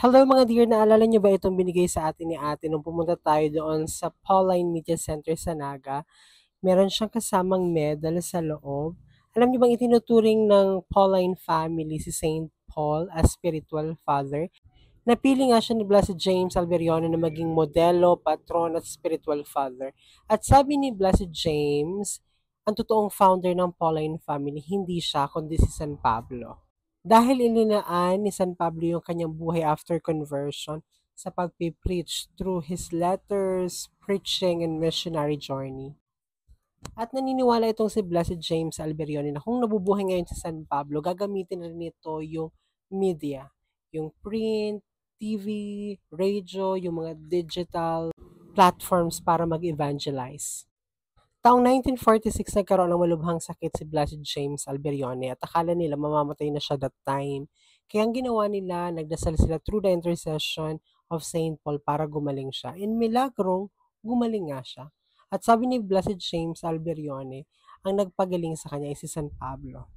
Hello mga dear, naalala niyo ba itong binigay sa atin ni ate nung pumunta tayo doon sa Pauline Media Center sa Naga? Meron siyang kasamang medal sa loob. Alam niyo bang itinuturing ng Pauline family si Saint Paul as spiritual father? Napili nga siya ni Blessed James Alberione na maging modelo, patron at spiritual father. At sabi ni Blessed James, ang totoong founder ng Pauline family, hindi siya kundi si San Pablo. Dahil ininaan ni San Pablo yung kanyang buhay after conversion sa pagpipreach through his letters, preaching, and missionary journey. At naniniwala itong si Blessed James Alberione na kung nabubuhay ngayon sa San Pablo, gagamitin rin nito yung media, yung print, TV, radio, yung mga digital platforms para mag-evangelize. Taong 1946 nagkaroon ng malubhang sakit si Blessed James Alberione at akala nila mamamatay na siya that time. Kaya ang ginawa nila, nagdasal sila through the intercession of Saint Paul para gumaling siya. In milagrong, gumaling nga siya. At sabi ni Blessed James Alberione, ang nagpagaling sa kanya ay si San Pablo.